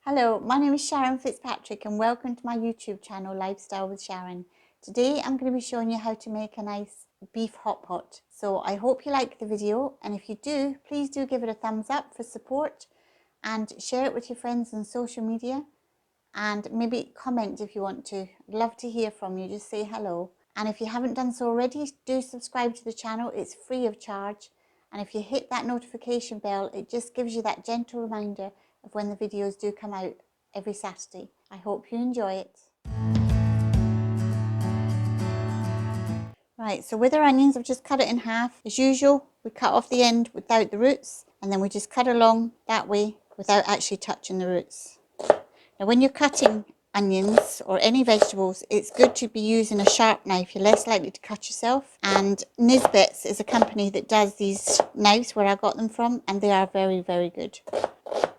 Hello, my name is Sharon Fitzpatrick and welcome to my YouTube channel, Lifestyle with Sharon. Today I'm going to be showing you how to make a nice beef hot pot. So I hope you like the video, and if you do, please do give it a thumbs up for support and share it with your friends on social media, and maybe comment if you want to. I'd love to hear from you. Just say hello. And if you haven't done so already, do subscribe to the channel. It's free of charge. And if you hit that notification bell, it just gives you that gentle reminder of when the videos do come out every Saturday. I hope you enjoy it. Right, so with our onions, I've just cut it in half. As usual, we cut off the end without the roots, and then we just cut along that way without actually touching the roots. Now when you're cutting onions or any vegetables, it's good to be using a sharp knife. You're less likely to cut yourself. And Nisbets is a company that does these knives where I got them from, and they are very, very good.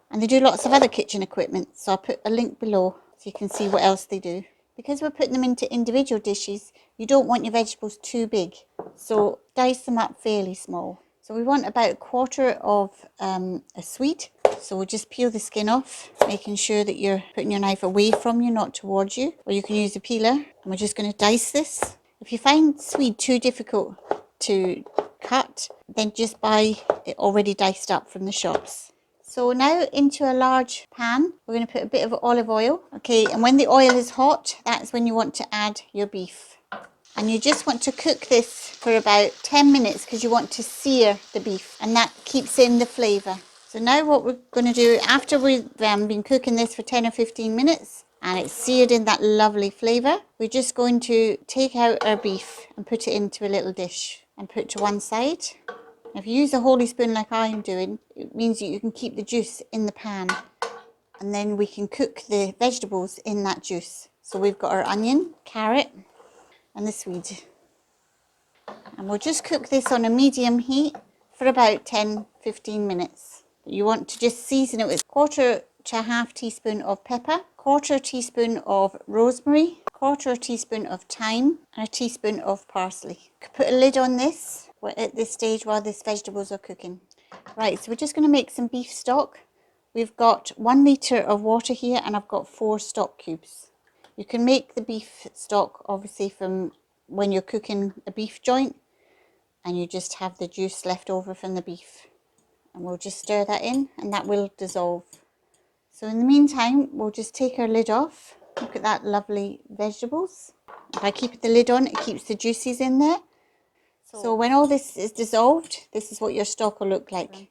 And they do lots of other kitchen equipment, so I'll put a link below so you can see what else they do. Because we're putting them into individual dishes, you don't want your vegetables too big, so dice them up fairly small. So we want about a quarter of a Swede. So we'll just peel the skin off, making sure that you're putting your knife away from you, not towards you. Or you can use a peeler. And we're just going to dice this. If you find Swede too difficult to cut, then just buy it already diced up from the shops. So now into a large pan, we're going to put a bit of olive oil. Okay, and when the oil is hot, that's when you want to add your beef. And you just want to cook this for about 10 minutes because you want to sear the beef, and that keeps in the flavour. So now what we're going to do, after we've been cooking this for 10 or 15 minutes and it's seared in that lovely flavour, we're just going to take out our beef and put it into a little dish and put to one side. If you use a holy spoon like I'm doing, it means that you can keep the juice in the pan, and then we can cook the vegetables in that juice. So we've got our onion, carrot and the Swede. And we'll just cook this on a medium heat for about 10-15 minutes. You want to just season it with quarter to a half teaspoon of pepper, quarter teaspoon of rosemary, quarter teaspoon of thyme, and a teaspoon of parsley. Put a lid on this at this stage while these vegetables are cooking. Right, so we're just going to make some beef stock. We've got 1 litre of water here, and I've got 4 stock cubes. You can make the beef stock obviously from when you're cooking a beef joint, and you just have the juice left over from the beef. And we'll just stir that in, and that will dissolve. So in the meantime, we'll just take our lid off. Look at that lovely vegetables. If I keep the lid on, it keeps the juices in there. So when all this is dissolved, this is what your stock will look like.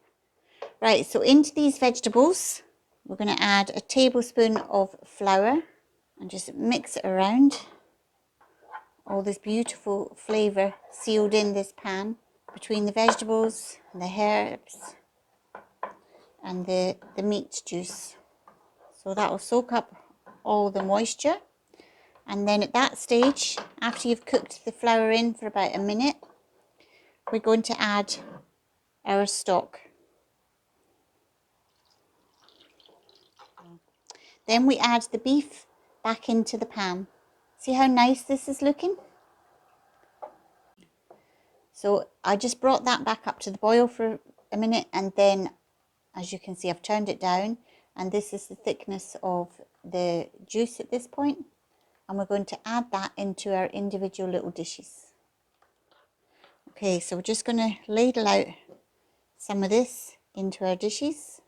Right, so into these vegetables, we're going to add a tablespoon of flour and just mix it around. All this beautiful flavour sealed in this pan between the vegetables and the herbs and the meat juice. So that will soak up all the moisture. And then at that stage, after you've cooked the flour in for about a minute, we're going to add our stock. Then we add the beef back into the pan. See how nice this is looking? So I just brought that back up to the boil for a minute, and then as you can see, I've turned it down, and this is the thickness of the juice at this point. And we're going to add that into our individual little dishes. Okay, so we're just going to ladle out some of this into our dishes.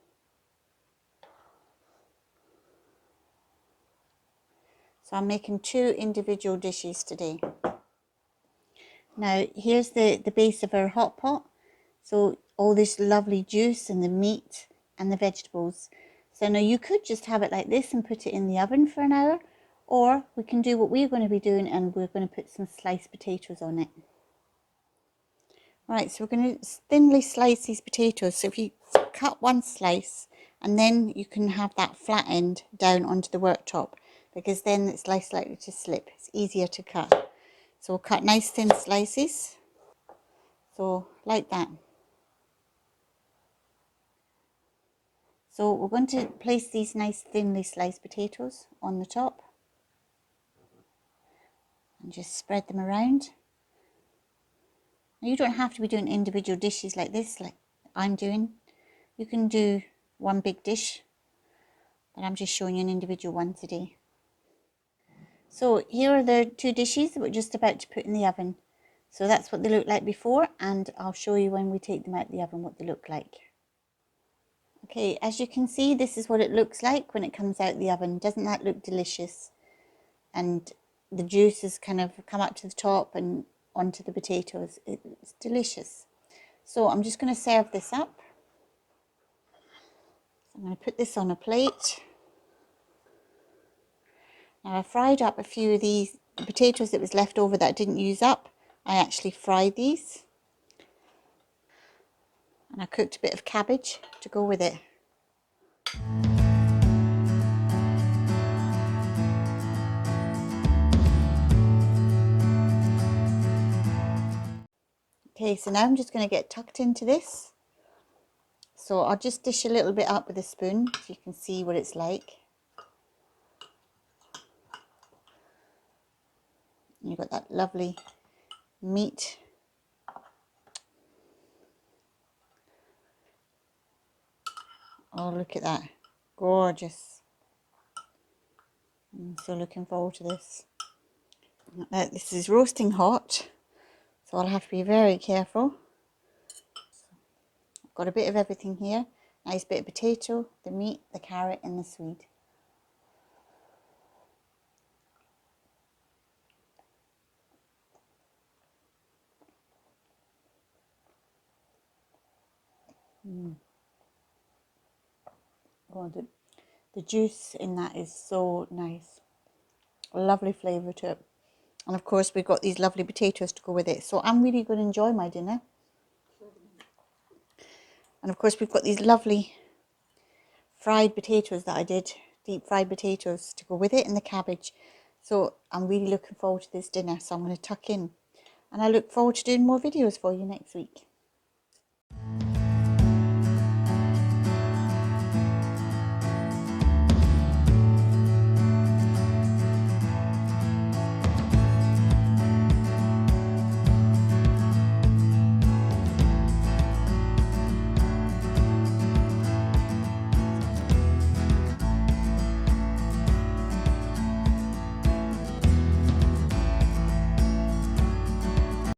So I'm making 2 individual dishes today. Now here's the base of our hot pot. So all this lovely juice and the meat and the vegetables. So now you could just have it like this and put it in the oven for an hour, or we can do what we're going to be doing, and we're going to put some sliced potatoes on it. Right, so we're going to thinly slice these potatoes. So if you cut one slice, and then you can have that flat end down onto the worktop, because then it's less likely to slip. It's easier to cut. So we'll cut nice thin slices. So like that. So we're going to place these nice thinly sliced potatoes on the top and just spread them around. Now you don't have to be doing individual dishes like this, like I'm doing. You can do one big dish, but I'm just showing you an individual one today. So here are the two dishes that we're just about to put in the oven. So that's what they look like before, and I'll show you when we take them out of the oven what they look like. Okay, as you can see, this is what it looks like when it comes out of the oven. Doesn't that look delicious? And the juice has kind of come up to the top and onto the potatoes. It's delicious. So I'm just going to serve this up. So I'm going to put this on a plate. Now I fried up a few of these potatoes that was left over that I didn't use up. I actually fried these. And I cooked a bit of cabbage to go with it. Okay, so now I'm just going to get tucked into this. So I'll just dish a little bit up with a spoon so you can see what it's like. And you've got that lovely meat. Oh, look at that. Gorgeous. I'm so looking forward to this. This is roasting hot, so I'll have to be very careful. I've got a bit of everything here. Nice bit of potato, the meat, the carrot and the swede. Oh, the juice in that is so nice. A lovely flavour to it. And of course we've got these lovely potatoes to go with it. So I'm really going to enjoy my dinner. And of course we've got these lovely fried potatoes that I did. Deep fried potatoes to go with it and the cabbage. So I'm really looking forward to this dinner. So I'm going to tuck in. And I look forward to doing more videos for you next week.